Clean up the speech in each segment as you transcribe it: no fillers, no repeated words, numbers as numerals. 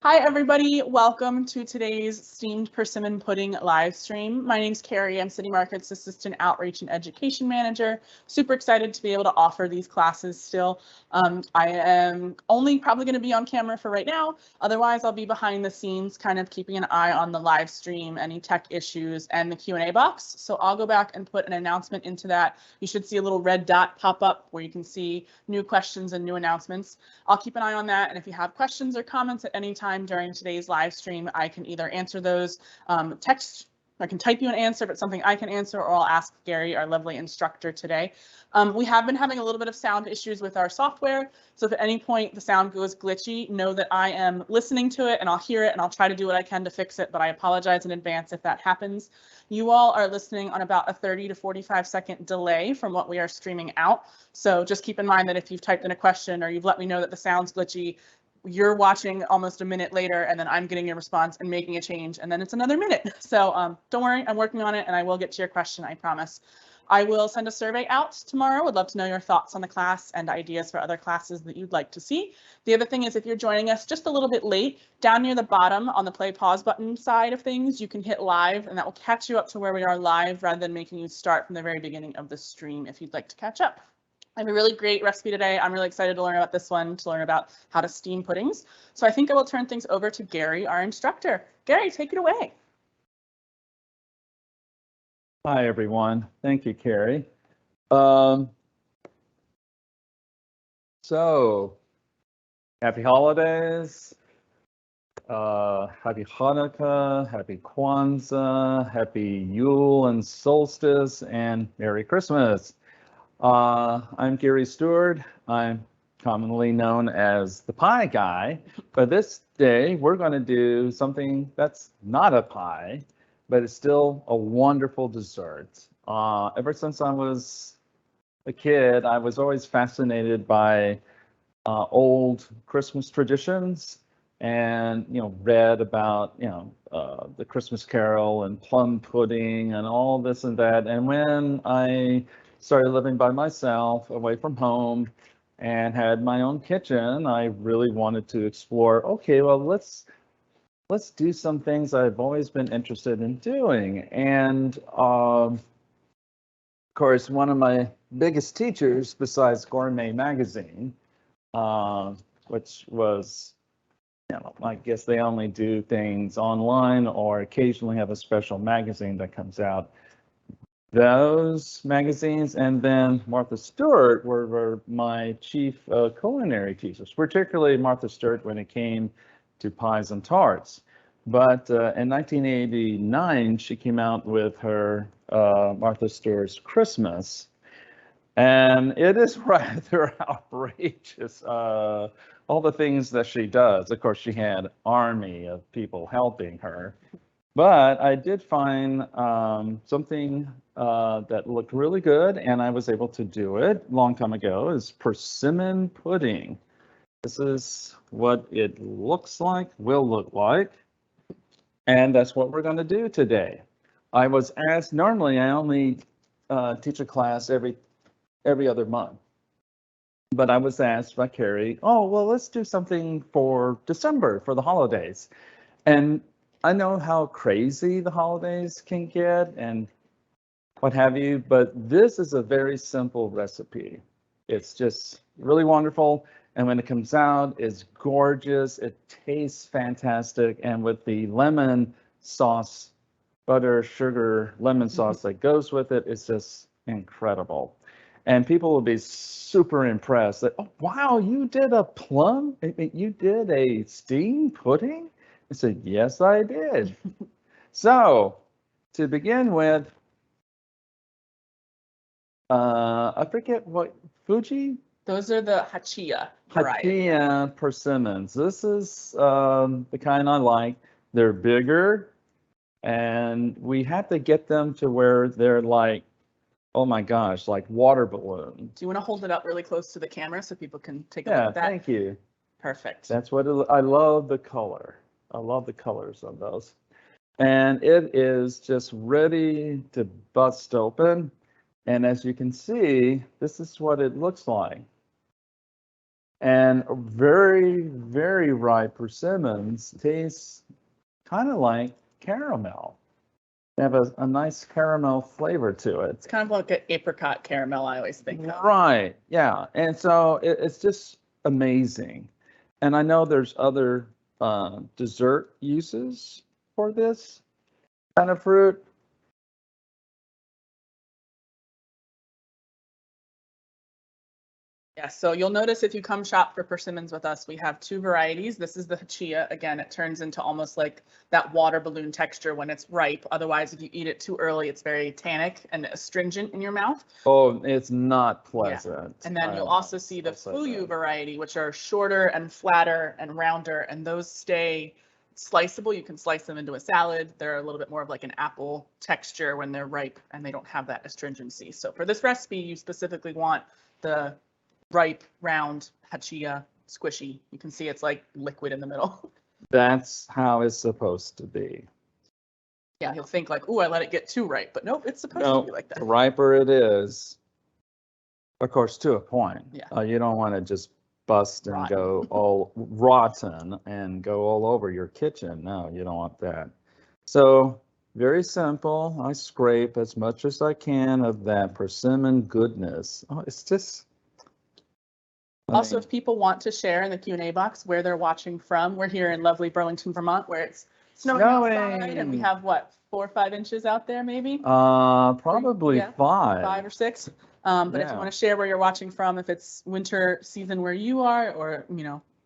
Hi, everybody. Welcome to today's steamed persimmon pudding live stream. My name's Carrie. I'm City Market's Assistant Outreach and Education Manager. Super excited to be able to offer these classes still. I am only probably going to be on camera for right now. Otherwise, I'll be behind the scenes, kind of keeping an eye on the live stream, any tech issues, and the Q&A box. So I'll go back and put an announcement into that. You should see a little red dot pop up where you can see new questions and new announcements. I'll keep an eye on that. And if you have questions or comments at any time during today's live stream, I can either answer those text, I can type you an answer, but something I can answer, or I'll ask Gary, our lovely instructor today. We have been having a little bit of sound issues with our software. So if at any point the sound goes glitchy, know that I am listening to it and I'll hear it and I'll try to do what I can to fix it, but I apologize in advance if that happens. You all are listening on about a 30 to 45-second delay from what we are streaming out. So just keep in mind that if you've typed in a question or you've let me know that the sound's glitchy, you're watching almost a minute later and then I'm getting your response and making a change and then it's another minute. So don't worry, I'm working on it and I will get to your question, I promise. I will send a survey out tomorrow. Would love to know your thoughts on the class and ideas for other classes that you'd like to see. The other thing is if you're joining us just a little bit late, down near the bottom on the play pause button side of things, you can hit live and that will catch you up to where we are live rather than making you start from the very beginning of the stream if you'd like to catch up. I have a really great recipe today. I'm really excited to learn about this one, to learn about how to steam puddings. So I think I will turn things over to Gary, our instructor. Gary, take it away. Hi, everyone. Thank you, Carrie. So, happy holidays, happy Hanukkah, happy Kwanzaa, happy Yule and Solstice, and Merry Christmas. I'm Gary Stuard. I'm commonly known as the pie guy, but this day we're going to do something that's not a pie, but it's still a wonderful dessert. Ever since I was a kid, I was always fascinated by old Christmas traditions and, read about, the Christmas Carol and plum pudding and all this and that. And when I started living by myself, away from home, and had my own kitchen, I really wanted to explore, okay, well, let's do some things I've always been interested in doing. And of course, one of my biggest teachers besides Gourmet Magazine, which was, I guess they only do things online or occasionally have a special magazine that comes out. Those magazines and then Martha Stewart were my chief culinary teachers, particularly Martha Stewart when it came to pies and tarts. But in 1989, she came out with her Martha Stewart's Christmas, and it is rather outrageous, all the things that she does. Of course, she had an army of people helping her. But I did find something that looked really good, and I was able to do it a long time ago, is persimmon pudding. This is what it looks like, will look like, and that's what we're going to do today. I was asked, normally I only teach a class every other month, but I was asked by Carrie, oh, well, let's do something for December, for the holidays. And I know how crazy the holidays can get and what have you, but this is a very simple recipe. It's just really wonderful. And when it comes out, it's gorgeous. It tastes fantastic. And with the lemon sauce, butter, sugar, lemon sauce that goes with it, it's just incredible. And people will be super impressed that, oh, wow, you did a plum? You did a steamed pudding? I said, yes, I did. So to begin with, I forget what, Fuji? Those are the Hachiya variety. Hachiya persimmons. This is the kind I like. They're bigger, and we have to get them to where they're like, oh my gosh, like water balloons. Do you want to hold it up really close to the camera so people can take a look at that? Yeah, thank you. Perfect. That's what I love the color. I love the colors of those. And it is just ready to bust open. And as you can see, this is what it looks like. And very, very ripe persimmons taste kind of like caramel. They have a nice caramel flavor to it. It's kind of like an apricot caramel, I always think of. Right, yeah. And so it's just amazing. And I know there's other dessert uses for this kind of fruit. Yeah, so you'll notice if you come shop for persimmons with us, we have two varieties. This is the hachia. Again, it turns into almost like that water balloon texture when it's ripe. Otherwise, if you eat it too early, it's very tannic and astringent in your mouth. Oh, it's not pleasant. And then you'll also see the fuyu variety, which are shorter and flatter and rounder, and those stay sliceable. You can slice them into a salad. They're a little bit more of like an apple texture when they're ripe, and they don't have that astringency. So for this recipe, you specifically want the ripe, round, hachia, squishy. You can see it's like liquid in the middle. That's how it's supposed to be. Yeah, you'll think like, ooh, I let it get too ripe, but nope, it's supposed to be like that. The riper it is, of course, to a point. Yeah. You don't want to just bust and go all rotten and go all over your kitchen. No, you don't want that. So very simple. I scrape as much as I can of that persimmon goodness. Oh, it's just. Also, if people want to share in the Q&A box where they're watching from, we're here in lovely Burlington, Vermont, where it's snowing outside, and we have what, 4 or 5 inches out there, maybe? Probably 5. 5 or 6. But if you want to share where you're watching from, if it's winter season where you are, or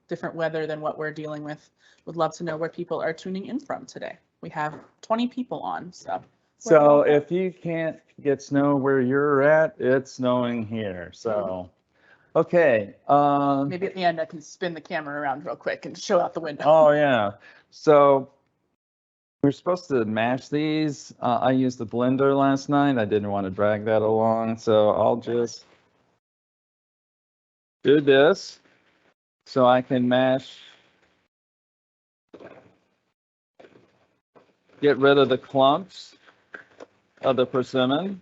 different weather than what we're dealing with, would love to know where people are tuning in from today. We have 20 people on, so. So if you can't get snow where you're at, it's snowing here. So. Okay. Maybe at the end I can spin the camera around real quick and show out the window. Oh yeah. So we're supposed to mash these. I used the blender last night. I didn't want to drag that along, so I'll just do this so I can mash. Get rid of the clumps of the persimmon.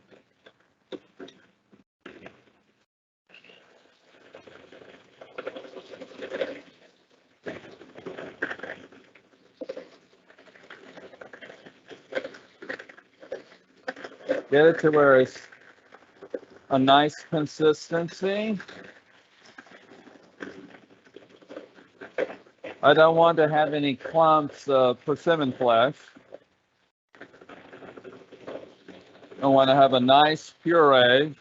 Get it to where it's a nice consistency. I don't want to have any clumps of persimmon flesh. I want to have a nice puree.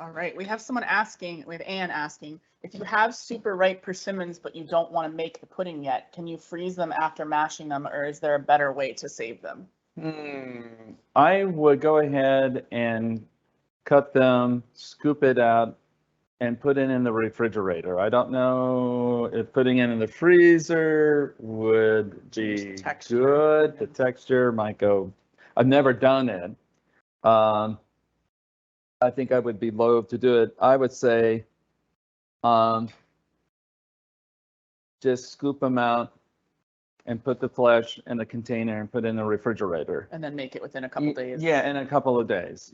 All right, we have someone asking, we have Anne asking, if you have super ripe persimmons but you don't want to make the pudding yet, can you freeze them after mashing them, or is there a better way to save them? I would go ahead and cut them, scoop it out, and put it in the refrigerator. I don't know if putting it in the freezer would be good. The texture might go, I've never done it. I think I would be loath to do it. I would say just scoop them out and put the flesh in a container and put it in the refrigerator. And then make it within a couple days. Yeah, in a couple of days.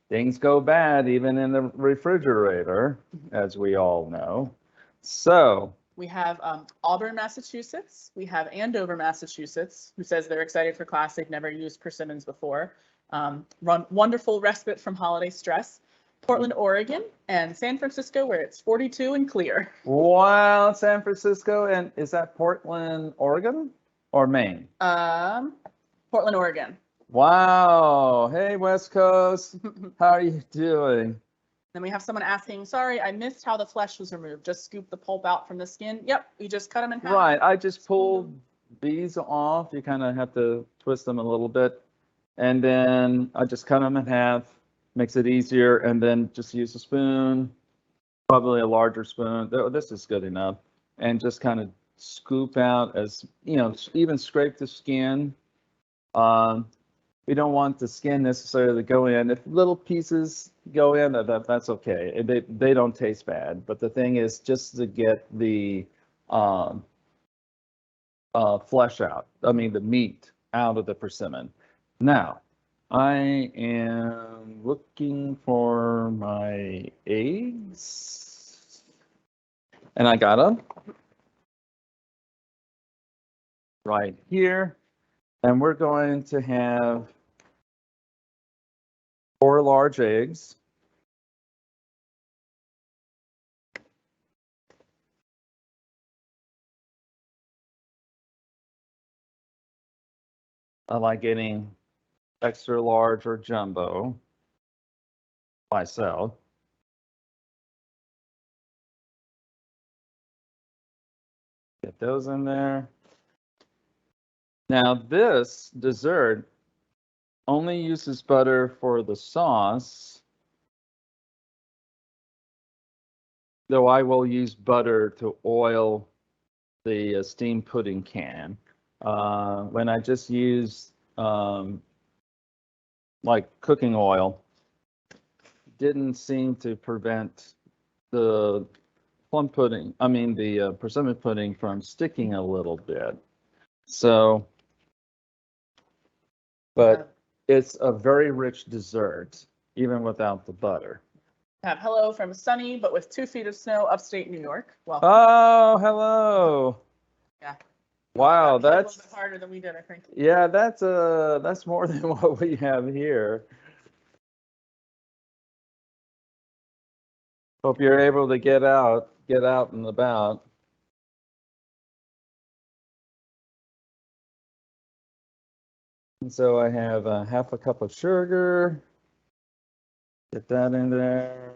Things go bad even in the refrigerator, as we all know. So we have Auburn, Massachusetts. We have Andover, Massachusetts, who says they're excited for class. They've never used persimmons before. Wonderful respite from holiday stress. Portland, Oregon, and San Francisco, where it's 42 and clear. Wow, San Francisco. And is that Portland, Oregon or Maine? Portland, Oregon. Wow. Hey, West Coast. How are you doing? Then we have someone asking, sorry, I missed how the flesh was removed. Just scoop the pulp out from the skin. Yep, we just cut them in half. Right. I just pulled these off. You kind of have to twist them a little bit. And then I just cut them in half, makes it easier. And then just use a spoon, probably a larger spoon. This is good enough. And just kind of scoop out as, even scrape the skin. We don't want the skin necessarily to go in. If little pieces go in, that's okay. They don't taste bad. But the thing is just to get the flesh out. I mean, the meat out of the persimmon. Now, I am looking for my eggs. And I got them right here. And we're going to have 4 large eggs. I like getting extra large or jumbo myself. Get those in there. Now this dessert only uses butter for the sauce, though I will use butter to oil the steamed pudding can. When I just use like cooking oil, didn't seem to prevent the the persimmon pudding from sticking a little bit. So, but it's a very rich dessert, even without the butter. Have hello from sunny, but with 2 feet of snow, upstate New York. Welcome. Oh, hello. Yeah. Wow, That's a that's little bit harder than we did, I think. yeah, that's more than what we have here. Hope you're able to get out and about. And so I have half a cup of sugar. Get that in there.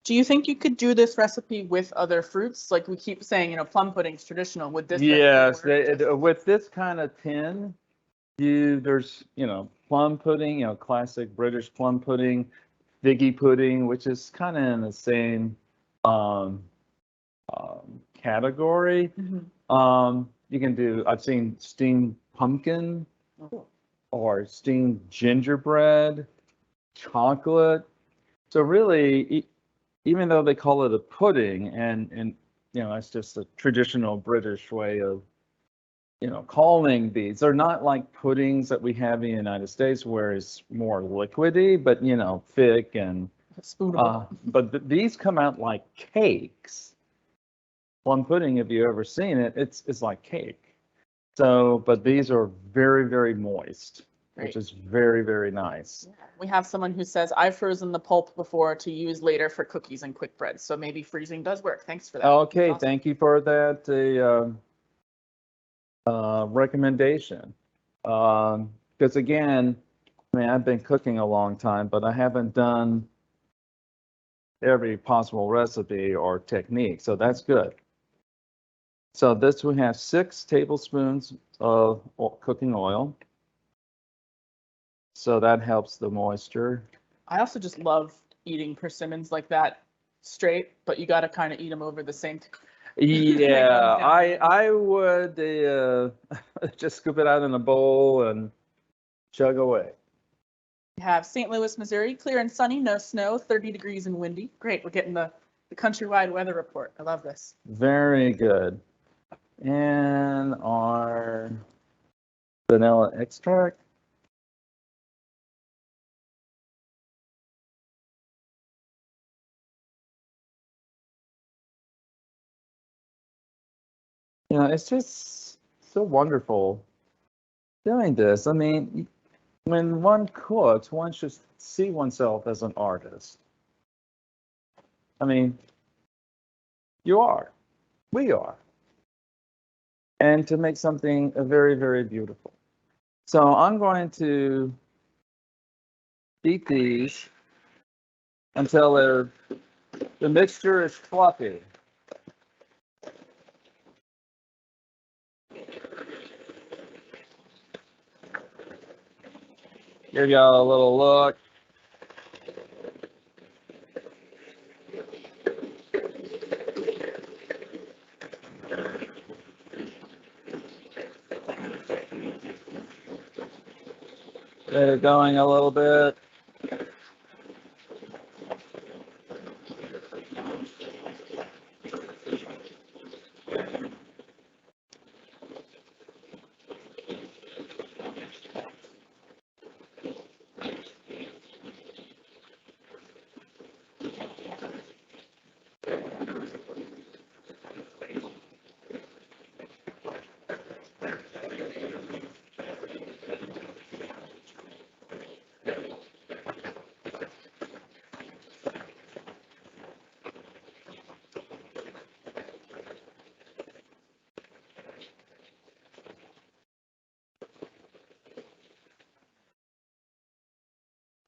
Do you think you could do this recipe with other fruits? Like we keep saying, plum pudding's traditional. Would this Yes, recipe work? with this kind of tin, there's plum pudding, classic British plum pudding, figgy pudding, which is kind of in the same category. You can do. I've seen steamed pumpkin or steamed gingerbread, chocolate. So really, even though they call it a pudding, and it's just a traditional British way of calling these. They're not like puddings that we have in the United States where it's more liquidy, but thick and but these come out like cakes. Plum pudding, if you've ever seen it, it's like cake. So, but these are very, very moist, which is very, very nice. Yeah. We have someone who says, I've frozen the pulp before to use later for cookies and quick bread. So maybe freezing does work. Thanks for that. Okay, Awesome. thank you for that recommendation. Because again, I've been cooking a long time, but I haven't done every possible recipe or technique, so that's good. So this we have 6 tablespoons of cooking oil. So that helps the moisture. I also just love eating persimmons like that straight, but you got to kind of eat them over the same. Yeah, I would just scoop it out in a bowl and chug away. We have St. Louis, Missouri, clear and sunny, no snow, 30 degrees and windy. Great, we're getting the countrywide weather report. I love this. Very good. And our vanilla extract. It's just so wonderful doing this. I mean, when one cooks, one should see oneself as an artist. I mean, you are. We are. and to make something very, very beautiful. So I'm going to beat these until the mixture is fluffy. Give y'all a little look. Get it going a little bit.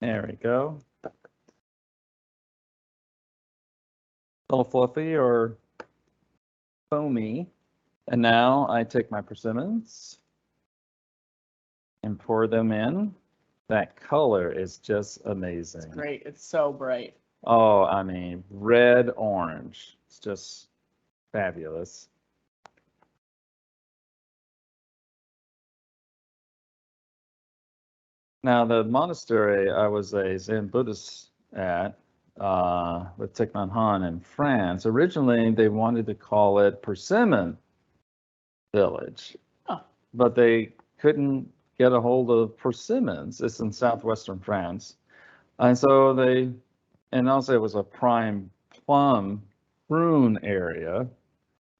There we go. A little fluffy or foamy. And now I take my persimmons and pour them in. That color is just amazing. It's great. It's so bright. Oh, I mean, red, orange. It's just fabulous. Now, the monastery I was a Zen Buddhist at with Thich Nhat Hanh in France, originally they wanted to call it Persimmon Village, but they couldn't get a hold of persimmons. It's in southwestern France. And so and also it was a prime prune area.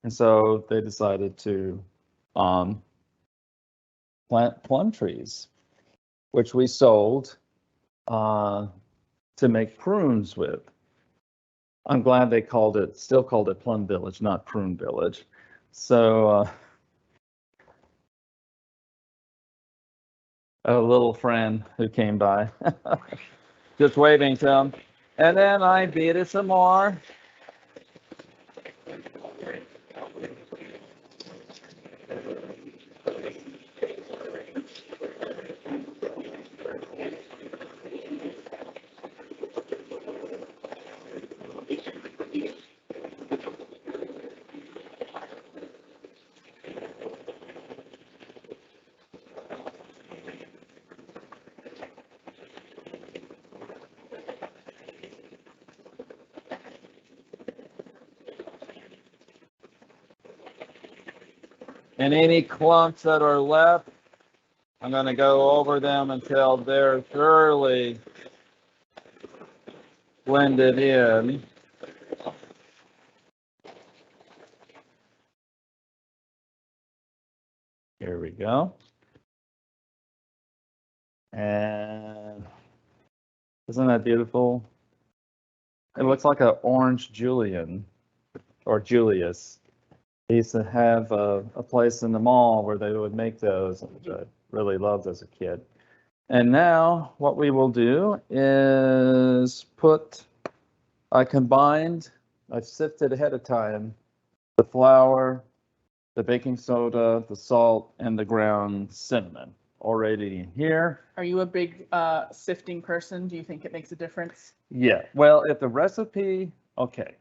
And so they decided to plant plum trees, which we sold to make prunes with. I'm glad they still called it Plum Village, not Prune Village. So a little friend who came by, just waving to him. And then I beat it some more. And any clumps that are left, I'm going to go over them until they're thoroughly blended in. Here we go. And isn't that beautiful? It looks like an orange Julian or Julius. They used to have a place in the mall where they would make those, which I really loved as a kid. And now what we will do is I sifted ahead of time the flour, the baking soda, the salt, and the ground cinnamon already in here. Are you a big sifting person? Do you think it makes a difference? Yeah, well, if the recipe, okay.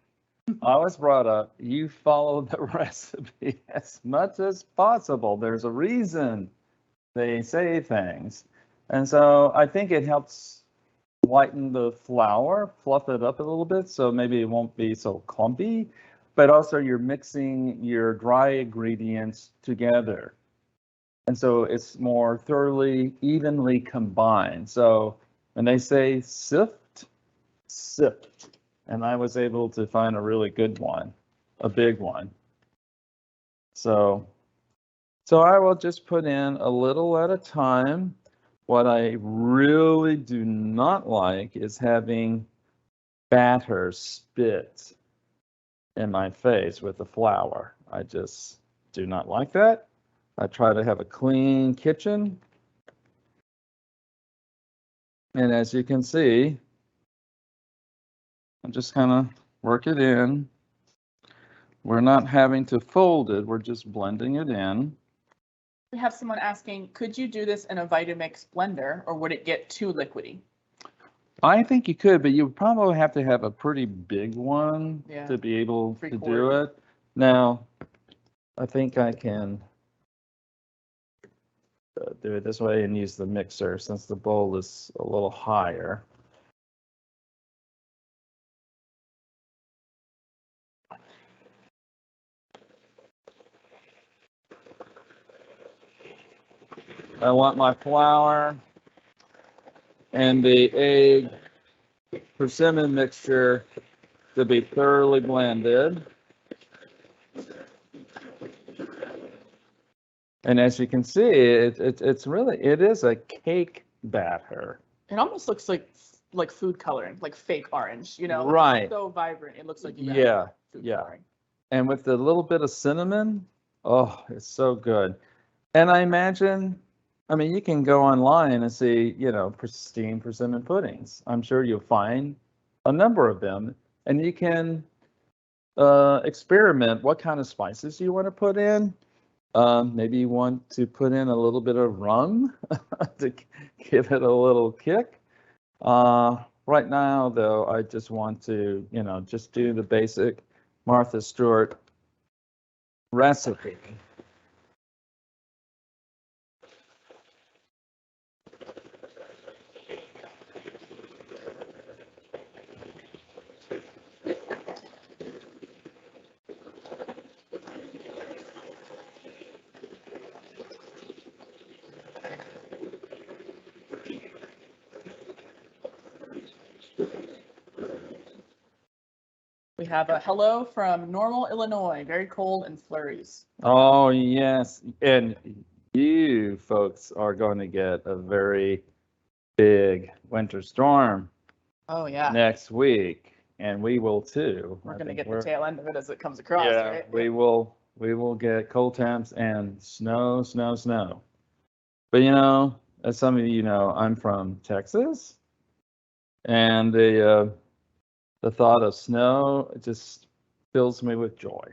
I was brought up, you follow the recipe as much as possible. There's a reason they say things. And so I think it helps lighten the flour, fluff it up a little bit, so maybe it won't be so clumpy, but also you're mixing your dry ingredients together. And so it's more thoroughly, evenly combined. So when they say sift. And I was able to find a really good one, a big one. So I will just put in a little at a time. What I really do not like is having batter spit in my face with the flour. I just do not like that. I try to have a clean kitchen. And as you can see, I'm just kind of work it in. We're not having to fold it, we're just blending it in. We have someone asking, could you do this in a Vitamix blender or would it get too liquidy? I think you could, but you would probably have to have a pretty big one Yeah. to be able to Three-quart. do it. Now, I think I can do it this way and use the mixer since the bowl is a little higher. I want my flour and the egg persimmon mixture to be thoroughly blended. And as you can see, it's really, it is a cake batter. It almost looks like food coloring, like fake orange, you know? Right. It's so vibrant. It looks like you got Yeah, food yeah. coloring. And with a little bit of cinnamon, oh, it's so good. And I imagine, I mean, you can go online and see, you know, pristine persimmon puddings. I'm sure you'll find a number of them, and you can experiment what kind of spices you want to put in. Maybe you want to put in a little bit of rum to give it a little kick. Right now, though, I just want to, you know, just do the basic Martha Stewart recipe. We have a hello from Normal, Illinois. Very cold and flurries. Oh, yes. And you folks are going to get a very big winter storm Oh, yeah. next week, and we will too. We're I going to think get the tail end of it as it comes across, right? we will get cold temps and snow, snow, snow. But you know, as some of you know, I'm from Texas, and the thought of snow just fills me with joy.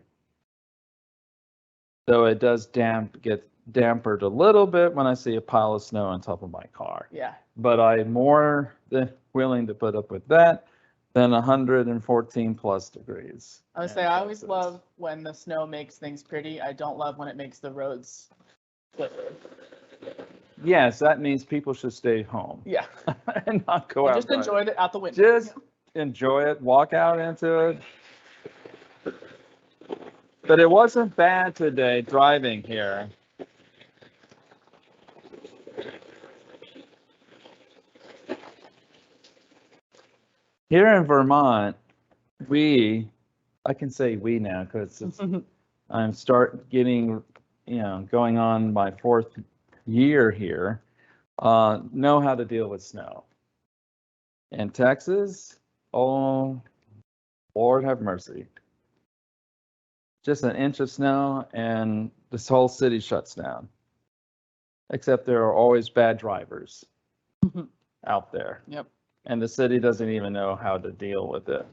Though it does get dampered a little bit when I see a pile of snow on top of my car. Yeah. But I'm more than willing to put up with that than 114 plus degrees. I would say I always love when the snow makes things pretty. I don't love when it makes the roads slippery. Yes, that means people should stay home Yeah. and not go out. Just enjoy it out the window. Just enjoy it, walk out into it. But it wasn't bad today driving here. Here in Vermont, I can say we now because I'm getting, you know, going on my 4th year here, know how to deal with snow. In Texas, oh, Lord have mercy. Just an inch of snow and this whole city shuts down. Except there are always bad drivers out there. Yep. And the city doesn't even know how to deal with it.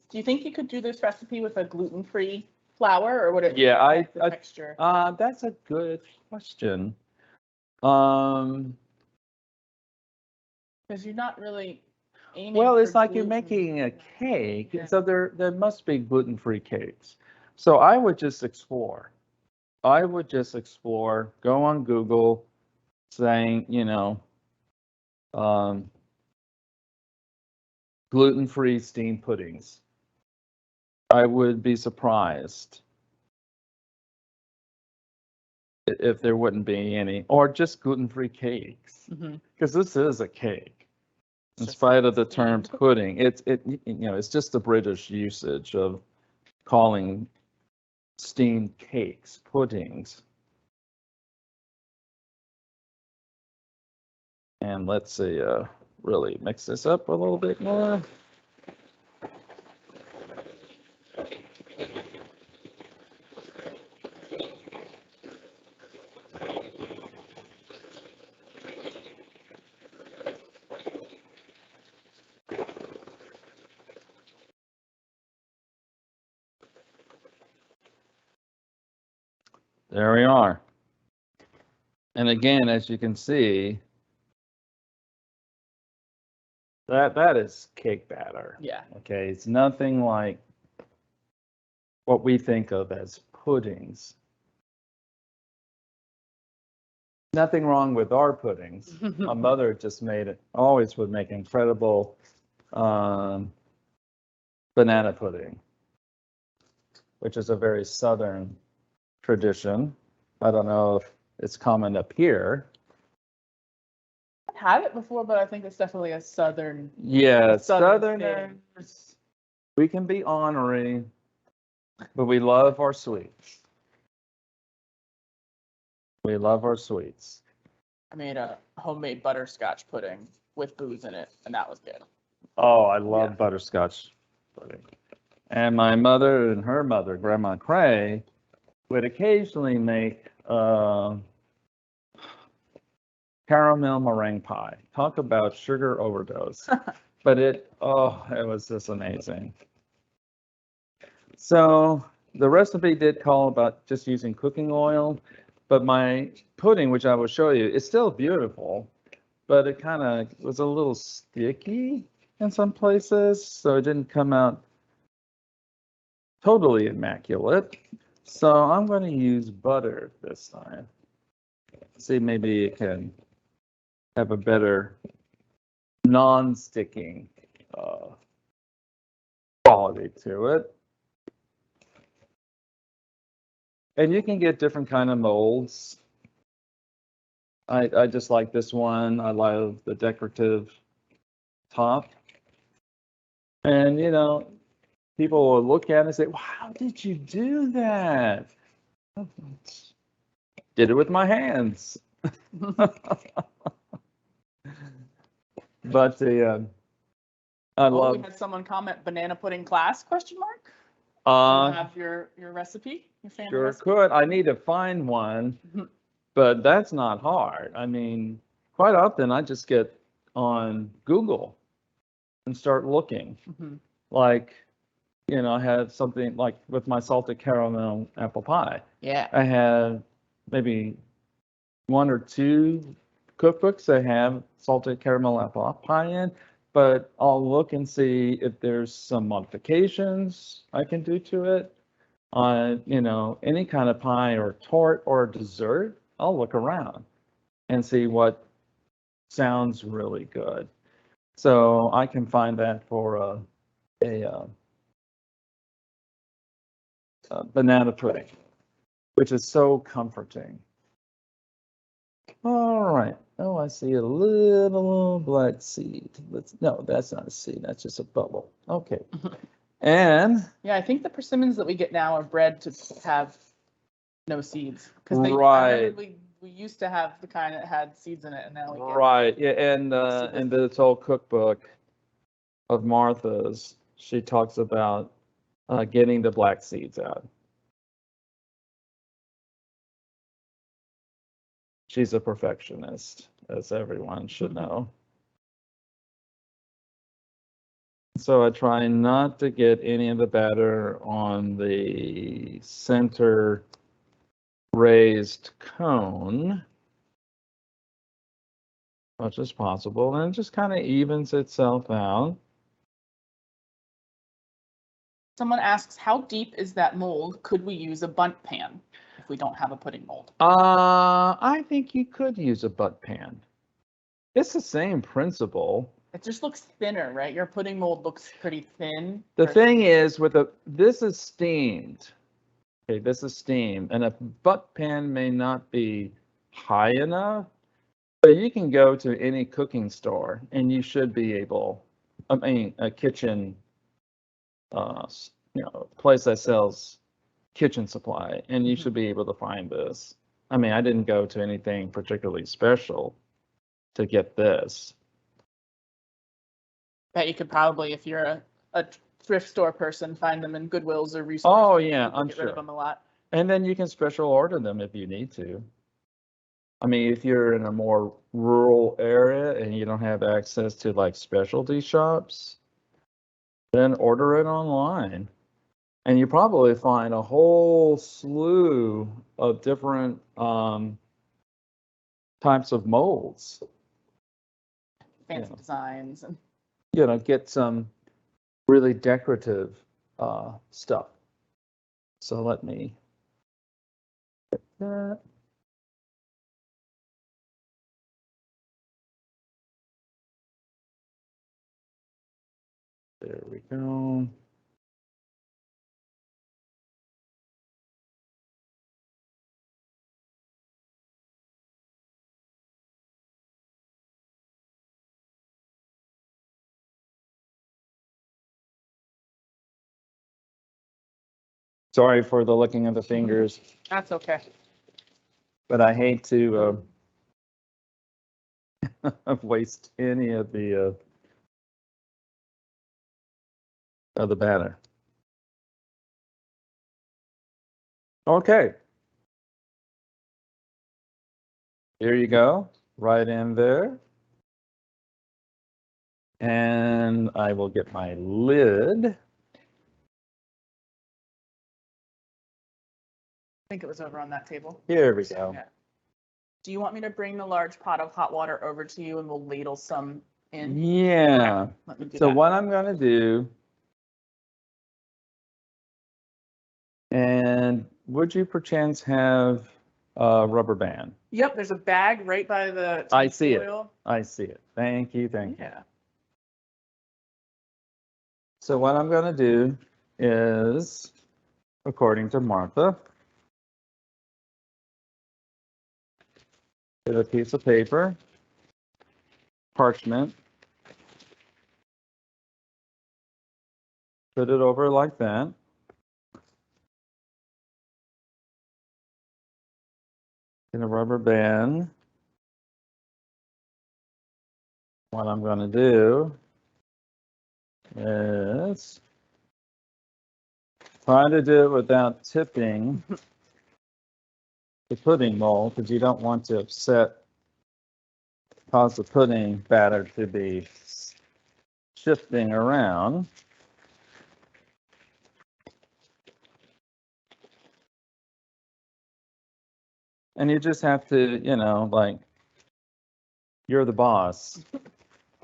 Do you think you could do this recipe with a gluten-free flour, or would it Yeah, affect the texture? That's a good question. Because you're not really aiming well, it's for like you're gluten. making a cake, Yeah. so there must be gluten-free cakes. So I would just explore. Go on Google, saying, you know, gluten-free steamed puddings. I would be surprised if there wouldn't be any, or just gluten-free cakes, because this is a cake. In spite of the term pudding, you know, it's just the British usage of calling steamed cakes puddings. And let's see, really mix this up a little bit more. there we are. And again, as you can see, that is cake batter. Yeah. Okay, it's nothing like what we think of as puddings. Nothing wrong with our puddings. My mother just made it, always would make incredible banana pudding, which is a very southern tradition. I don't know if it's common up here. I've had it before, but I think it's definitely a southern. Yeah, Southern Southerners, we can be ornery, but we love our sweets. We love our sweets. I made a homemade butterscotch pudding with booze in it, and that was good. Oh, I love Yeah. butterscotch pudding. And my mother and her mother, Grandma Creagh, would occasionally make caramel meringue pie. Talk about sugar overdose. But it was just amazing. So the recipe did call about just using cooking oil, but my pudding, which I will show you, is still beautiful, but it kind of was a little sticky in some places, so it didn't come out totally immaculate. So I'm going to use butter this time. See, maybe it can have a better non-sticking quality to it. And you can get different kind of molds. I just like this one. I love the decorative top. And, you know, people will look at it and say, "Wow, how did you do that?" Did it with my hands. But I love. We had someone comment banana pudding class ? Do you have your recipe? Your family Sure recipe? could. I need to find one, but that's not hard. I mean, quite often I just get on Google and start looking. Like, you know, I had something like with my salted caramel apple pie. Yeah. I had maybe 1 or 2 cookbooks that have salted caramel apple pie in, but I'll look and see if there's some modifications I can do to it. You know, any kind of pie or tart or dessert, I'll look around and see what sounds really good. So I can find that for a banana pudding, which is so comforting. All right. Oh, I see a little black seed. No, that's not a seed. That's just a bubble. Okay. And yeah, I think the persimmons that we get now are bred to have no seeds. Because right. We used to have the kind that had seeds in it, and now we get right. Yeah, and in this old cookbook of Martha's, she talks about getting the black seeds out. She's a perfectionist, as everyone should know. So I try not to get any of the batter on the center raised cone much as possible, and it just kind of evens itself out. Someone asks, how deep is that mold? Could we use a bundt pan if we don't have a pudding mold? I think you could use a bundt pan. It's the same principle. It just looks thinner, right? Your pudding mold looks pretty thin. The thing is, this is steamed. Okay, this is steamed, and a bundt pan may not be high enough, but you can go to any cooking store and you should be able, I mean, a kitchen, you know, place that sells kitchen supply, and you should be able to find this. I mean, I didn't go to anything particularly special to get this. Bet you could probably, if you're a thrift store person, find them in Goodwills or resource. Oh yeah, I'm get sure. rid of them a lot. And then you can special order them if you need to. I mean, if you're in a more rural area and you don't have access to like specialty shops, then order it online. And you probably find a whole slew of different types of molds. Fancy Yeah. designs and Get some really decorative stuff. So let me get that. There we go. Sorry for the licking of the fingers, that's okay. but I hate to waste any of the batter. Okay. There you go, right in there. And I will get my lid. I think it was over on that table. Here we go. Yeah. Do you want me to bring the large pot of hot water over to you and we'll ladle some in? Yeah. Let me do So that. what I'm going to do, and would you perchance have a rubber band? Yep, there's a bag right by the I see it. foil. I see it. Thank you. Thank you. Yeah. So what I'm going to do is, according to Martha, get a piece of paper, parchment, put it over like that. Get a rubber band. What I'm going to do is try to do it without tipping the pudding mold, because you don't want to cause the pudding batter to be shifting around. And you just have to, like, you're the boss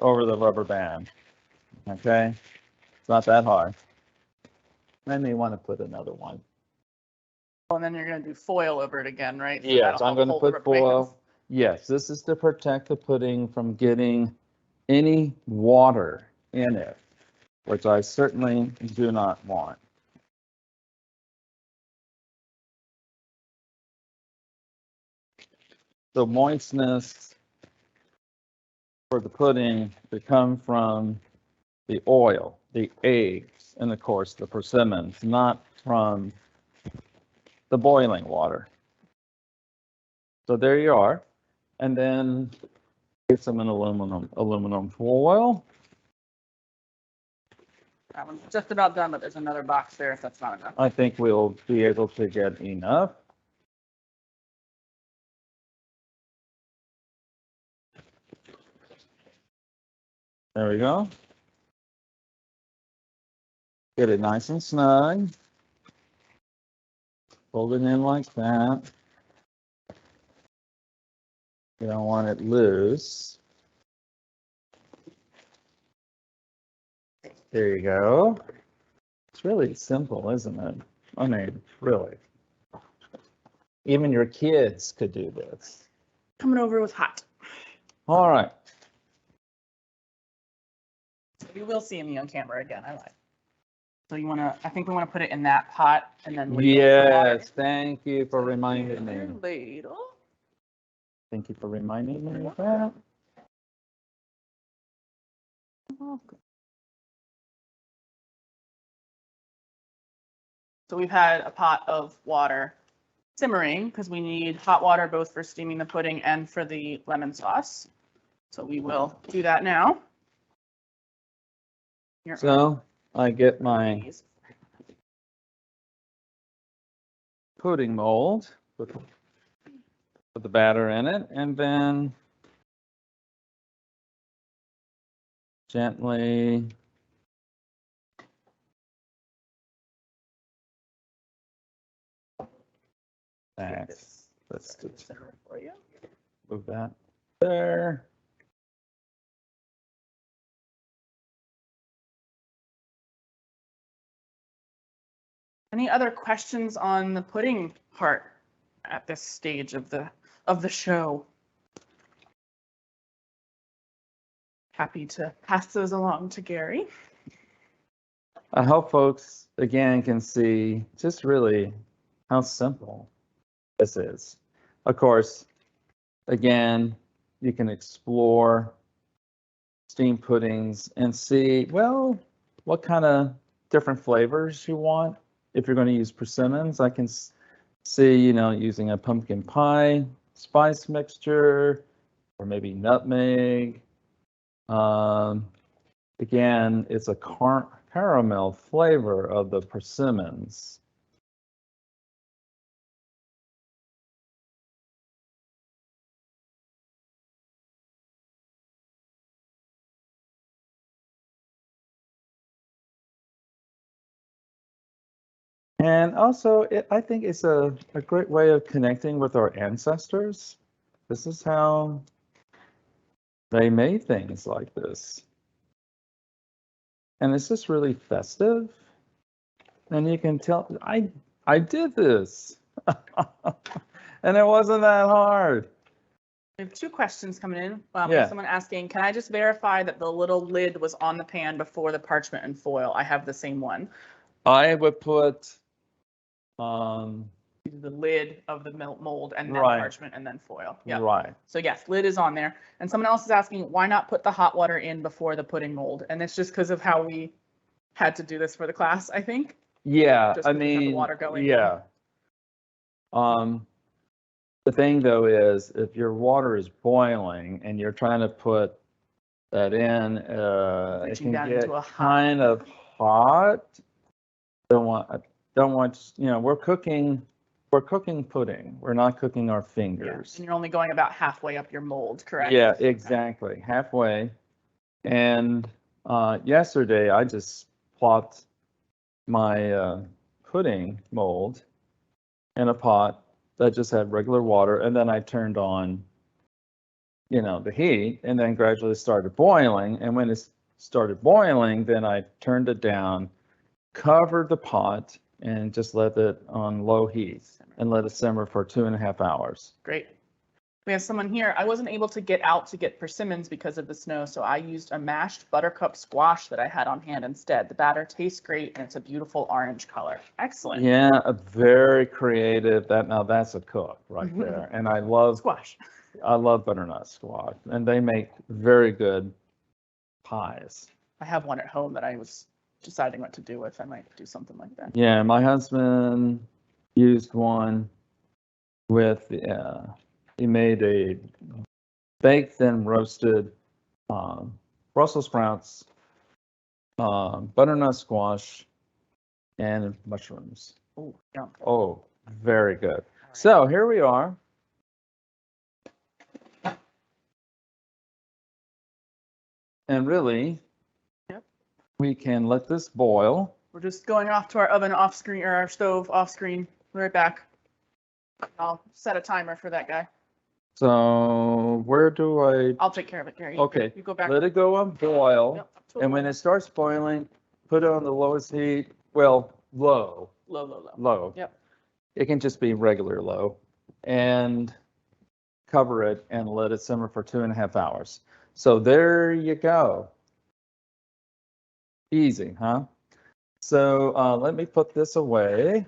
over the rubber band. Okay? It's not that hard. I may want to put another one. And then you're going to do foil over it again, right? So Yes, that'll I'm help going to hold the put rubber bands. foil. Yes, this is to protect the pudding from getting any water in it, which I certainly do not want. The moistness for the pudding to come from the oil, the eggs, and of course the persimmons, not from the boiling water. So there you are. And then get some aluminum foil. That one's just about done, but there's another box there if that's not enough. I think we'll be able to get enough. There we go. Get it nice and snug. Fold it in like that. You don't want it loose. There you go. It's really simple, isn't it? I mean, really. Even your kids could do this. Coming over with hot. All right. You will see me on camera again. I lied. So I think we want to put it in that pot and then ladle some water. Yes, thank you for reminding me. Ladle. Thank you for reminding me of that. So we've had a pot of water simmering because we need hot water both for steaming the pudding and for the lemon sauce. So we will do that now. Here So I get my these. pudding mold, put the batter in it, and then gently Thanks. Let's Sorry, center for you. move that there. Any other questions on the pudding part at this stage of the show? Happy to pass those along to Gary. I hope folks again can see just really how simple this is. Of course, again, you can explore steamed puddings and see, well, what kind of different flavors you want. If you're going to use persimmons, I can see, using a pumpkin pie spice mixture or maybe nutmeg. Again, it's a caramel flavor of the persimmons. And also, I think it's a great way of connecting with our ancestors. This is how they made things like this. And it's just really festive. And you can tell, I did this. And it wasn't that hard. We have two questions coming in. Yeah. Someone asking, can I just verify that the little lid was on the pan before the parchment and foil? I have the same one. I would put The lid of the mold and then Right. parchment and then foil. Yeah. right. So yes, lid is on there. And someone else is asking, why not put the hot water in before the pudding mold? And it's just because of how we had to do this for the class, I think. Yeah, Just I 'cause we had the mean, water going. yeah. The thing though is if your water is boiling and you're trying to put that in, it Reaching can down get into a hot- kind of hot. Don't want, we're cooking pudding. We're not cooking our Yeah. fingers. And you're only going about halfway up your mold, correct? Yeah, exactly. Halfway. And yesterday I just plopped my pudding mold in a pot that just had regular water, and then I turned on, the heat, and then gradually started boiling. And when it started boiling, then I turned it down, covered the pot, and just let it on low heat and let it simmer for 2.5 hours. Great. We have someone here. I wasn't able to get out to get persimmons because of the snow, so I used a mashed buttercup squash that I had on hand instead. The batter tastes great and it's a beautiful orange color. Excellent. Yeah, a very creative. Now that's a cook right Mhm. there. And I love Squash. butternut squash, and they make very good pies. I have one at home that I was deciding what to do with. I might do something like that. Yeah, my husband used one with, he made a baked and roasted Brussels sprouts, butternut squash, and mushrooms. Oh, yeah. Oh, very good. So here we are. And really, Yep. we can let this boil. We're just going off to our oven off screen, or our stove off screen. Be right back. I'll set a timer for that guy. So where do I? I'll take care of it, Gary. Okay, You go back. let it go on boil. Yep, up to a And when low. it starts boiling, put it on the lowest heat. Well, low. Low. Yep. It can just be regular low. And cover it and let it simmer for 2.5 hours. So there you go. Easy, huh? So let me put this away.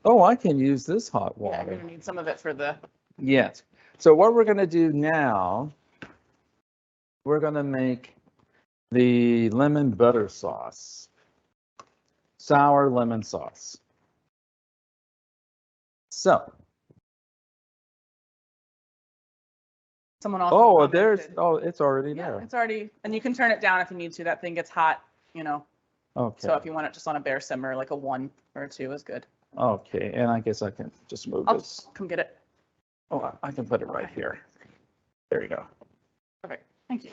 Oh, I can use this hot Yeah, water. you're gonna need some of it for the. Yes. So what we're going to do now, we're going to make the lemon butter sauce, sour lemon sauce. So, Someone also. oh, commented. it's already Yeah, there. it's already, and you can turn it down if you need to. That thing gets hot, Okay. So if you want it just on a bare simmer, like a 1 or a 2 is good. Okay, and I guess I can just move I'll this. come get it. Oh, I can put it right here. There you go. Perfect. Thank you.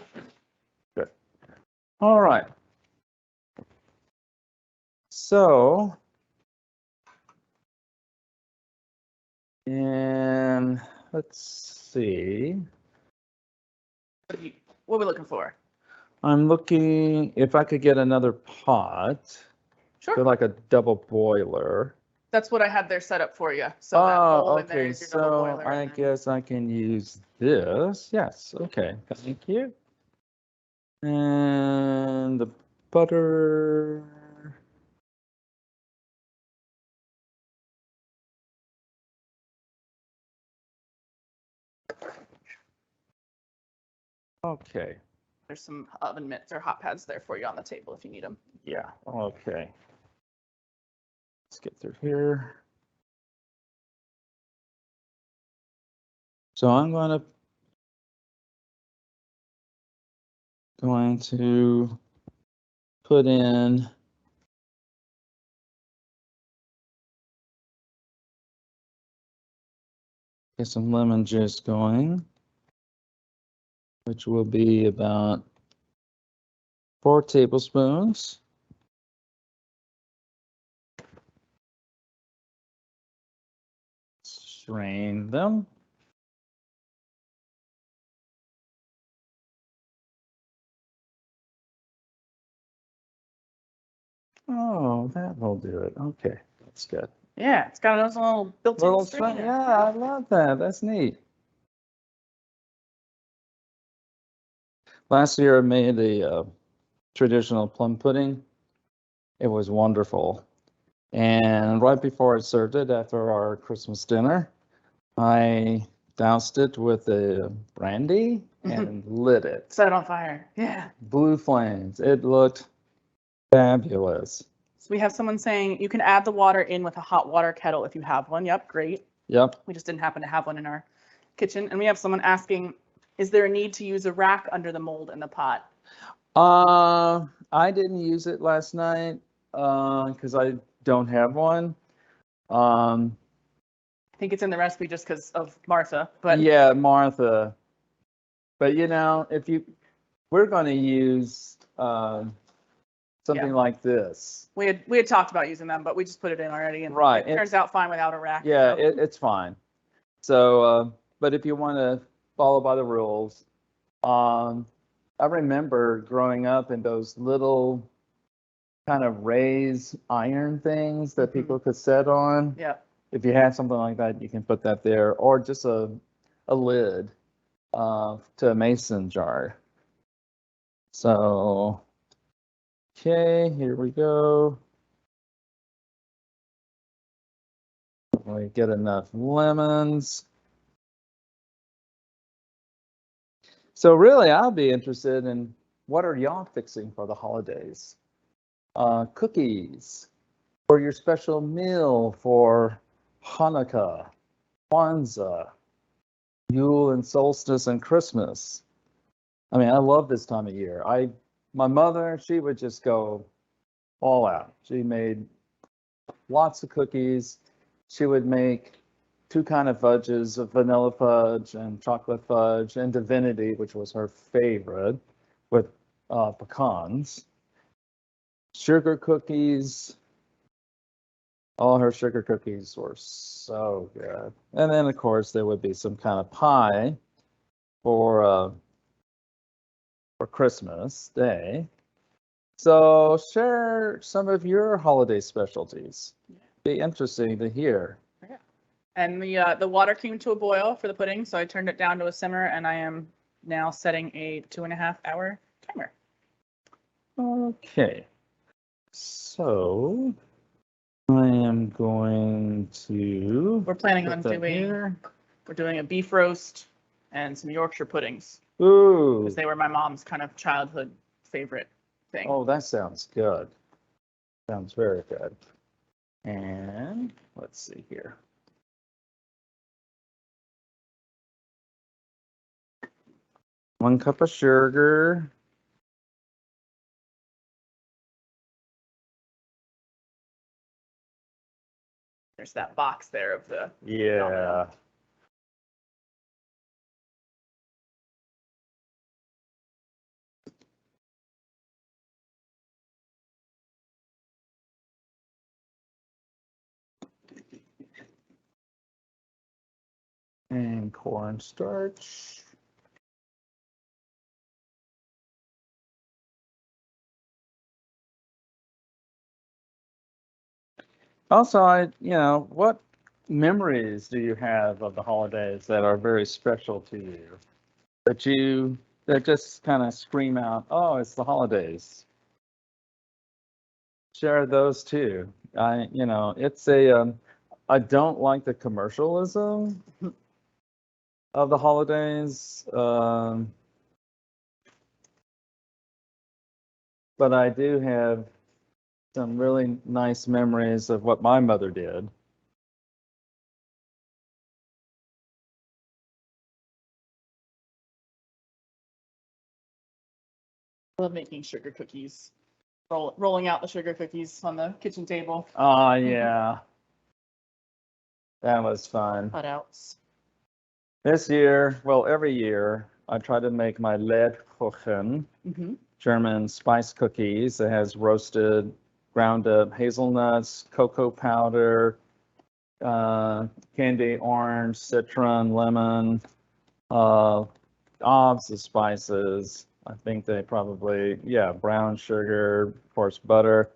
Good. All right. So And let's see. What are we looking for? I'm looking if I could get another pot. Sure. They're like a double boiler. That's what I had there set up for you. So that hole in there Okay. is your double So boiler. I and then- guess I can use this. Yes. Okay. Thank you. And the butter. Okay. There's some oven mitts or hot pads there for you on the table if you need them. Yeah. Okay. Let's get through here. So I'm going to put in get some lemon juice going, which will be about 4 tablespoons. Strain them. Oh, that will do it. Okay, that's good. Yeah, it's got a little built-in Little strainer. yeah, I love that. That's neat. Last year I made a traditional plum pudding. It was wonderful. And right before I served it after our Christmas dinner, I doused it with a brandy and lit it. Set it on fire. Yeah. Blue flames. It looked fabulous. So we have someone saying you can add the water in with a hot water kettle if you have one. Yep, great. Yep. We just didn't happen to have one in our kitchen. And we have someone asking, is there a need to use a rack under the mold in the pot? I didn't use it last night because I don't have one. I think it's in the recipe just because of Martha, but Yeah, Martha. But you know, we're going to use something Yeah. like this. we had talked about using them, but we just put it in already, and Right. it turns out fine without a rack. Yeah, so. it's fine. So, but if you want to follow by the rules, I remember growing up in those little kind of raised iron things that people could set on. Yeah. If you had something like that, you can put that there, or just a lid to a mason jar. So, okay, here we go. We get enough lemons. So really, I'll be interested in what are y'all fixing for the holidays? Cookies for your special meal for Hanukkah, Kwanzaa, Yule and solstice and Christmas. I mean, I love this time of year. My mother, she would just go all out. She made lots of cookies. She would make 2 kind of fudges, of vanilla fudge and chocolate fudge, and divinity, which was her favorite, with pecans. Sugar cookies. All her sugar cookies were so good. And then, of course, there would be some kind of pie for Christmas Day. So share some of your holiday specialties. Be interesting to hear. Yeah. And the water came to a boil for the pudding, so I turned it down to a simmer, and I am now setting a 2.5-hour timer. Okay. So I am going to. We're planning on doing a beef roast and some Yorkshire puddings. Ooh. Because they were my mom's kind of childhood favorite thing. Oh, that sounds good. Sounds very good. And let's see here. One cup of sugar. There's that box there of the. Yeah. cornstarch. Also, what memories do you have of the holidays that are very special to you? That just kind of scream out, oh, it's the holidays. Share those too. I don't like the commercialism of the holidays, but I do have some really nice memories of what my mother did. I love making sugar cookies. Rolling out the sugar cookies on the kitchen table. Oh, yeah. That was fun. Cutouts. This year, well, every year, I try to make my Lebkuchen, German spice cookies. It has roasted, ground up hazelnuts, cocoa powder, candy orange, citron, lemon, obs of spices. I think they probably, brown sugar, of course, butter.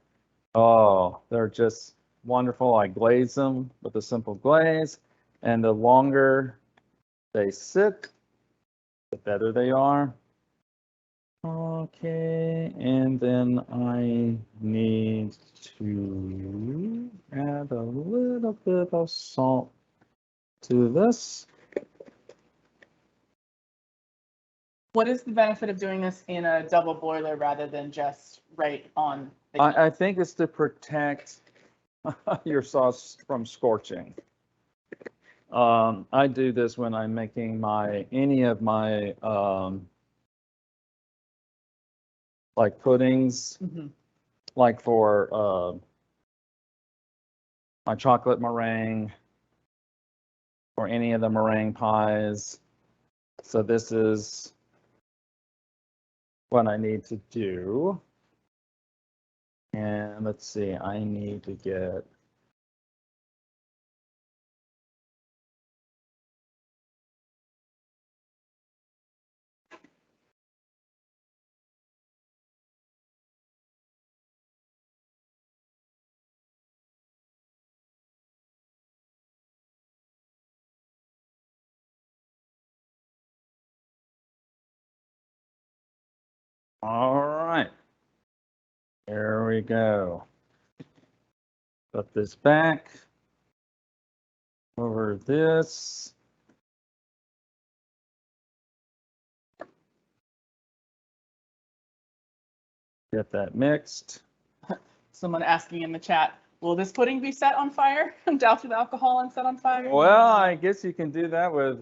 Oh, they're just wonderful. I glaze them with a simple glaze, and the longer they sit, the better they are. Okay, and then I need to add a little bit of salt to this. What is the benefit of doing this in a double boiler rather than just right on the heat? I think it's to protect your sauce from scorching. I do this when I'm making any of my like puddings, like for my chocolate meringue or any of the meringue pies. So this is what I need to do. And let's see, I need to get all right. There we go. Put this back over this. Get that mixed. Someone asking in the chat, will this pudding be set on fire? Doused with alcohol and set on fire? Well, I guess you can do that with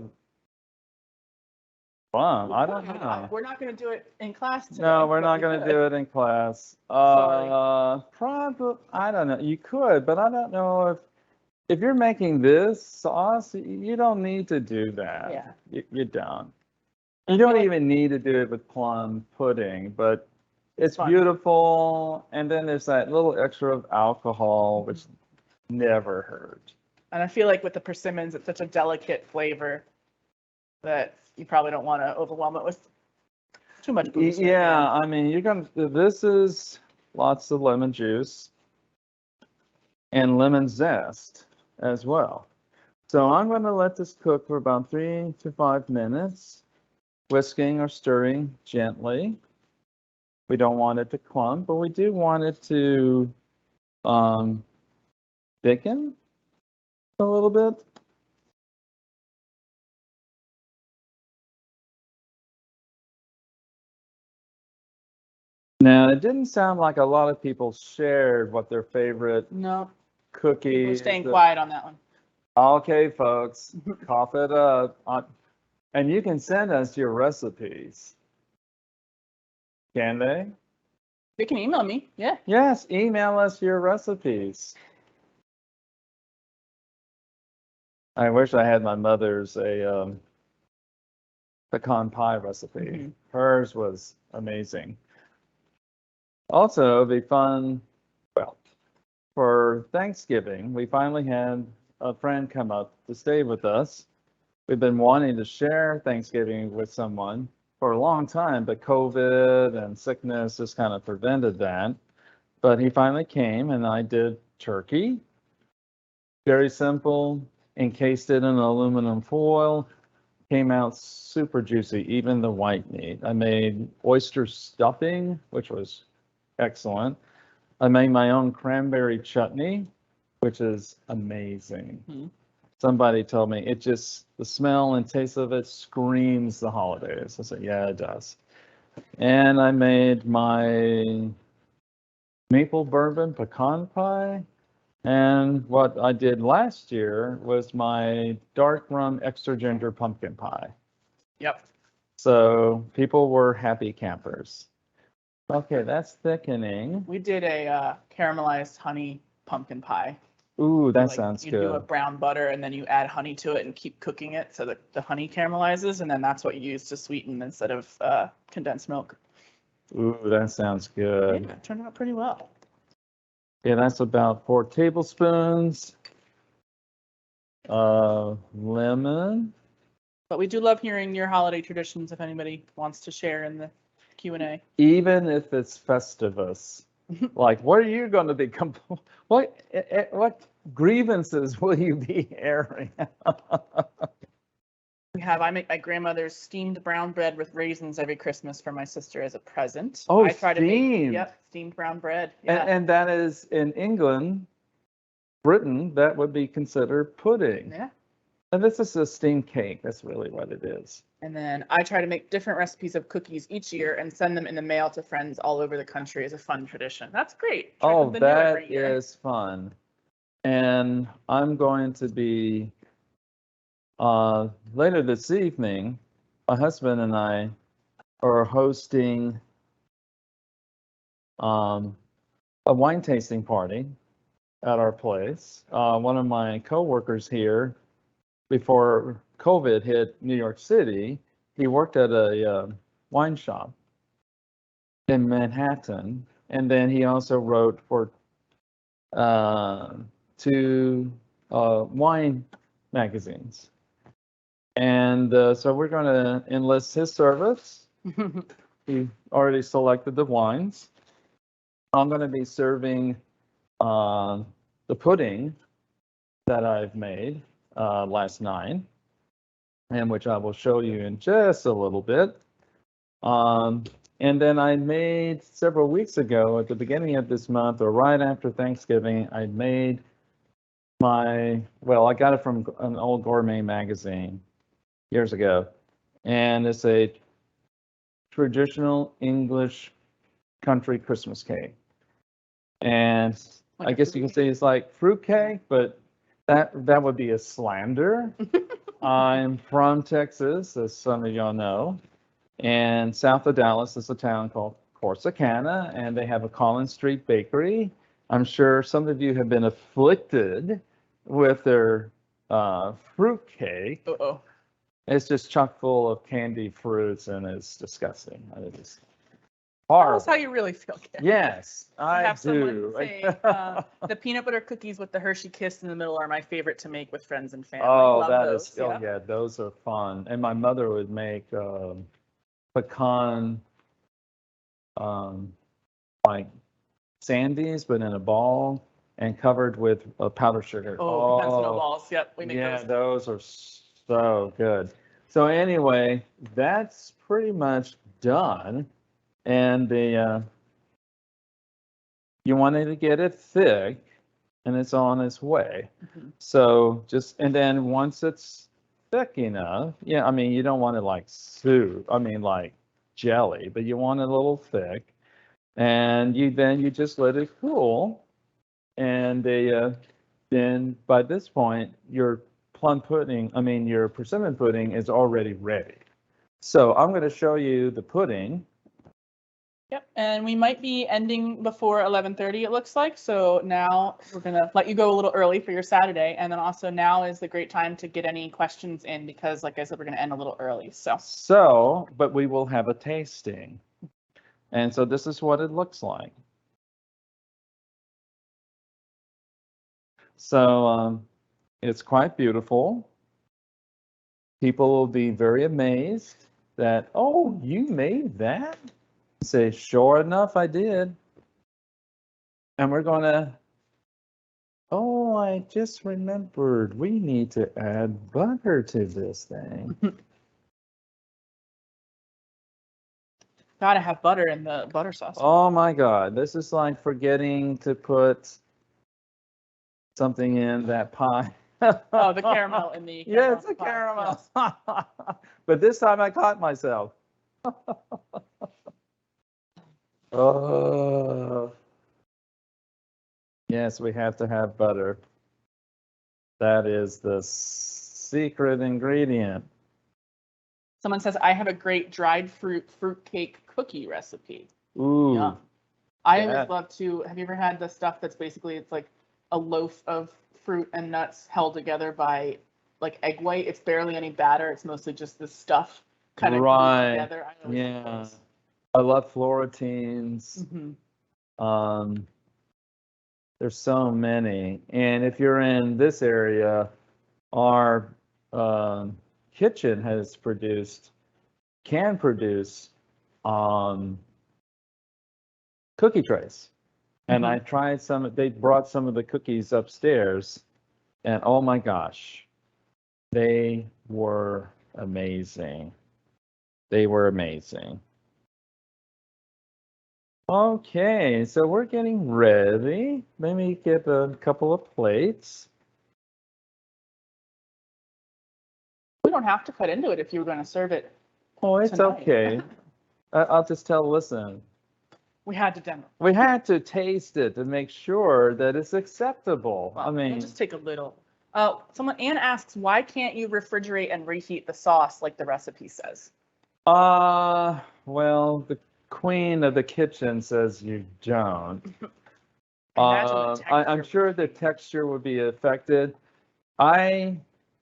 fun. I don't know. We're not going to do it in class today. No, we're not going to do it in class. Sorry. Probably, I don't know. You could, but I don't know if you're making this sauce, you don't need to do that. Yeah. You don't. You don't even need to do it with plum pudding, but it's beautiful. And then there's that little extra of alcohol, which never hurt. And I feel like with the persimmons, it's such a delicate flavor that you probably don't want to overwhelm it with too much booze. Yeah, I mean, this is lots of lemon juice and lemon zest as well. So I'm going to let this cook for about 3 to 5 minutes, whisking or stirring gently. We don't want it to clump, but we do want it to thicken a little bit. Now, it didn't sound like a lot of people shared what their favorite cookies. We're staying quiet on that one. Okay, folks, cough it up. And you can send us your recipes. Can they? They can email me, yeah. Yes, email us your recipes. I wish I had my mother's pecan pie recipe. Hers was amazing. Also, it'd be fun, well, for Thanksgiving, we finally had a friend come up to stay with us. we've been wanting to share Thanksgiving with someone for a long time, but COVID and sickness just kind of prevented that. But he finally came, and I did turkey. Very simple, encased it in aluminum foil. Came out super juicy, even the white meat. I made oyster stuffing, which was excellent. I made my own cranberry chutney, which is amazing. Mhm. Somebody told me the smell and taste of it screams the holidays. I said, yeah, it does. And I made my maple bourbon pecan pie. And what I did last year was my dark rum extra ginger pumpkin pie. Yep. So people were happy campers. Okay, that's thickening. We did a caramelized honey pumpkin pie. Ooh, that Like, sounds you do a good. brown butter and then you add honey to it and keep cooking it so that the honey caramelizes, and then that's what you use to sweeten instead of condensed milk. Ooh, that sounds good. Yeah, it turned out pretty well. Yeah, that's about 4 tablespoons. Lemon. But we do love hearing your holiday traditions if anybody wants to share in the Q&A. Even if it's Festivus. Like, what are you going to be, what grievances will you be airing? I make my grandmother's steamed brown bread with raisins every Christmas for my sister as a present. Oh, I try to make, steamed. yep, steamed brown bread. Yeah. And that is in England, Britain, that would be considered pudding. Yeah. And this is a steamed cake. That's really what it is. And then I try to make different recipes of cookies each year and send them in the mail to friends all over the country as a fun tradition. That's great. Try Oh, something new that every year. is fun. And I'm going to be, later this evening, my husband and I are hosting a wine tasting party at our place. One of my coworkers here, before COVID hit New York City, he worked at a wine shop in Manhattan, and then he also wrote for 2 wine magazines. And so we're going to enlist his service. He already selected the wines. I'm going to be serving the pudding that I've made last night, and which I will show you in just a little bit. And then I made several weeks ago, at the beginning of this month, or right after Thanksgiving, I made I got it from an old gourmet magazine years ago, and it's a traditional English country Christmas cake. And Like I guess you can say it's like fruit cake, but that would be a slander. I'm from Texas, as some of y'all know, and south of Dallas is a town called Corsicana, and they have a Collins Street bakery. I'm sure some of you have been afflicted with their fruit cake. Uh-oh. It's just chock full of candy fruits, and it's disgusting. It is Tell horrible. us how you really feel, Karen. Yes, I have someone do. say the peanut butter cookies with the Hershey Kiss in the middle are my favorite to make with friends and family. Oh, Love that those. is, oh yeah, those are fun. And my mother would make pecan, like sandies, but in a ball and covered with powdered sugar. Oh, pecan snowballs. Yep, we make yeah, those. those are so good. So anyway, that's pretty much done. And you wanted to get it thick, and it's on its way. Mhm. So and then once it's thick enough, yeah, I mean, you don't want it like soup, I mean, like jelly, but you want it a little thick. And you just let it cool. And then by this point, your your persimmon pudding is already ready. So I'm going to show you the pudding. Yep, and we might be ending before 11:30, it looks like. So now we're gonna let you go a little early for your Saturday, and then also now is the great time to get any questions in because, like I said, we're gonna end a little early. So, But we will have a tasting. And so this is what it looks like. So it's quite beautiful. people will be very amazed that, oh, you made that? Say, sure enough, I did. And we're going to, oh, I just remembered we need to add butter to this thing. Gotta have butter in the butter sauce. Oh my God, this is like forgetting to put something in that pie. Oh, the caramel in the Yeah, it's a pie. caramel. Yes. But this time I caught myself. Oh. Yes, we have to have butter. That is the secret ingredient. Someone says, I have a great dried fruitcake cookie recipe. Ooh. Yum. I that- always love to, have you ever had the stuff that's basically, it's like a loaf of fruit and nuts held together by like egg white? It's barely any batter. It's mostly just the stuff kind of Right. together. I always love Yeah. those. I love Florentines. Mhm. There's so many. And if you're in this area, our kitchen can produce cookie trays. And I tried some, they brought some of the cookies upstairs, and oh my gosh, they were amazing. They were amazing. Okay, so we're getting ready. Let me get a couple of plates. We don't have to cut into it if you were going to serve it. Oh, it's tonight. okay. I'll just listen. We had to demo. We had to taste it to make sure that it's acceptable. Well, I mean, we'll just take a little. Anne asks, why can't you refrigerate and reheat the sauce like the recipe says? well, the queen of the kitchen says you don't. I'm sure the texture would be affected. I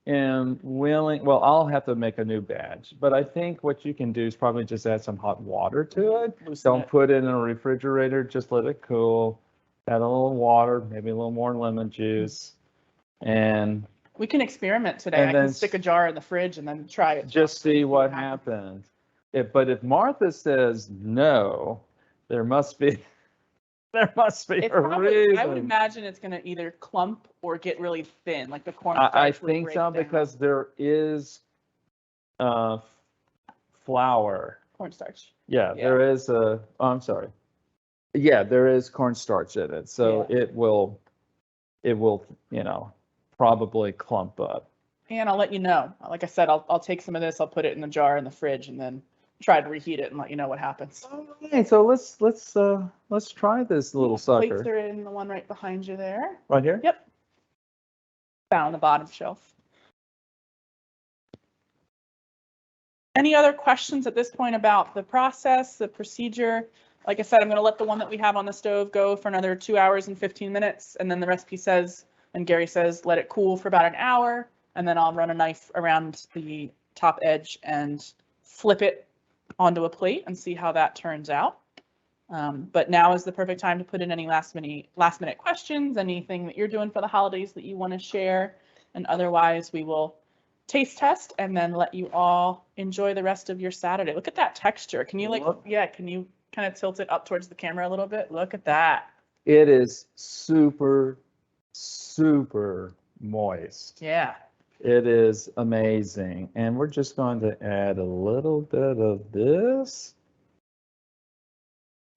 am willing, well, I'll have to make a new batch, but I think what you can do is probably just add some hot water to it. Don't put it in a refrigerator, just let it cool. Add a little water, maybe a little more lemon juice. And we can experiment today. I can stick a jar in the fridge and then try it. Just see what happens. But if Martha says no, there must be a reason. I would imagine it's going to either clump or get really thin, like the corn. I think so because there is flour. Cornstarch. Yeah, there is I'm sorry. Yeah, there is cornstarch in it, so it will, probably clump up. And I'll let you know. Like I said, I'll take some of this, I'll put it in the jar in the fridge, and then try to reheat it and let you know what happens. Okay, so let's try this little sucker. Plates are in the one right behind you there. Right here? Yep. Down on the bottom shelf. Any other questions at this point about the process, the procedure? Like I said, I'm going to let the one that we have on the stove go for another 2 hours and 15 minutes. And then the recipe says, and Gary says, let it cool for about an hour. And then I'll run a knife around the top edge and flip it onto a plate and see how that turns out. But now is the perfect time to put in any last minute questions, anything that you're doing for the holidays that you want to share. And otherwise, we will taste test and then let you all enjoy the rest of your Saturday. Look at that texture. Can you can you kind of tilt it up towards the camera a little bit? Look at that. It is super, super moist. Yeah. It is amazing. And we're just going to add a little bit of this.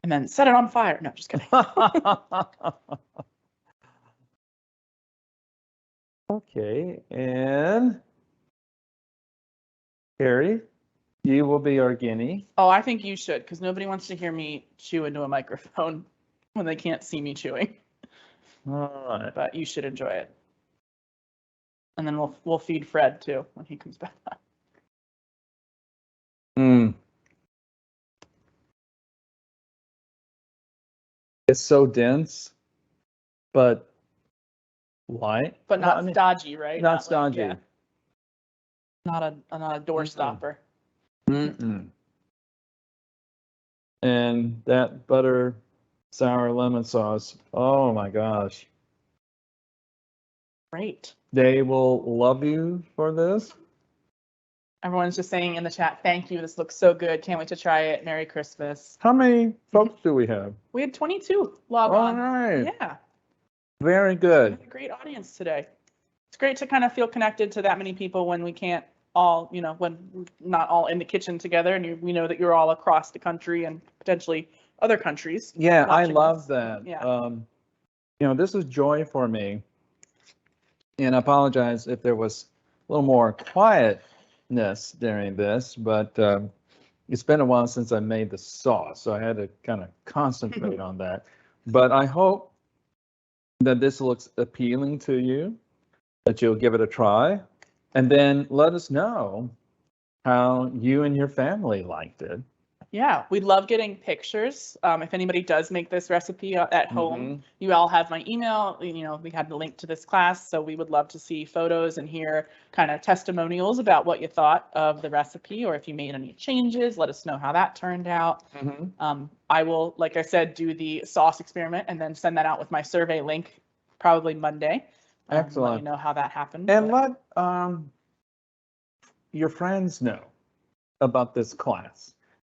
And then set it on fire. No, just kidding. Okay, and Carrie, you will be our guinea. Oh, I think you should, because nobody wants to hear me chew into a microphone when they can't see me chewing. All right. But you should enjoy it. And then we'll feed Fred too when he comes back. It's so dense, but light. But not stodgy, right? Not stodgy. Like, not a door stopper. And that butter sour lemon sauce, oh my gosh. Great. They will love you for this. Everyone's just saying in the chat, thank you. This looks so good. Can't wait to try it. Merry Christmas. How many folks do we have? We had 22 log All on. right. Yeah. Very We good. have a great audience today. It's great to kind of feel connected to that many people when we can't all, when we're not all in the kitchen together, and we know that you're all across the country and potentially other countries. Yeah, I watching love this. that. Yeah. This is joy for me. And I apologize if there was a little more quietness during this, but it's been a while since I made the sauce, so I had to kind of concentrate on that. But I hope that this looks appealing to you, that you'll give it a try, and then let us know how you and your family liked it. Yeah, we love getting pictures. If anybody does make this recipe at home, you all have my email. We had the link to this class, so we would love to see photos and hear kind of testimonials about what you thought of the recipe, or if you made any changes, let us know how that turned out. I will, like I said, do the sauce experiment and then send that out with my survey link probably Monday. Excellent. Let you know how that happened. And let your friends know about this class.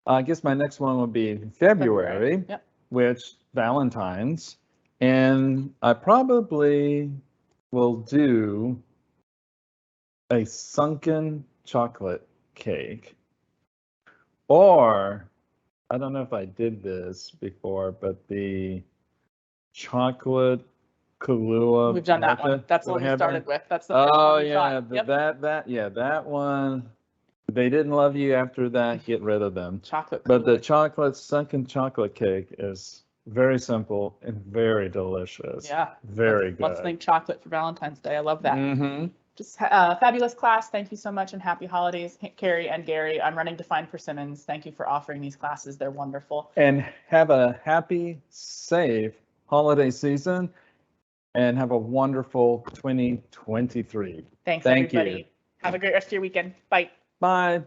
I guess my next one will be February. Yep. Which Valentine's, and I probably will do a sunken chocolate cake, or I don't know if I did this before, but the chocolate Kahlua. We've done that one. That's what we started with. That's the first Oh one we yeah, shot. that one. They didn't love you after that. Get rid of them. Chocolate. But the sunken chocolate cake is very simple and very delicious. Yeah. Very good. Let's think chocolate for Valentine's Day. I love that. Mm-hmm. Just fabulous class. Thank you so much and happy holidays, Carrie and Gary. I'm running to find Persimmons. Thank you for offering these classes. They're wonderful. And have a happy, safe holiday season and have a wonderful 2023. Thanks, Thank everybody. you. Have a great rest of your weekend. Bye. Bye.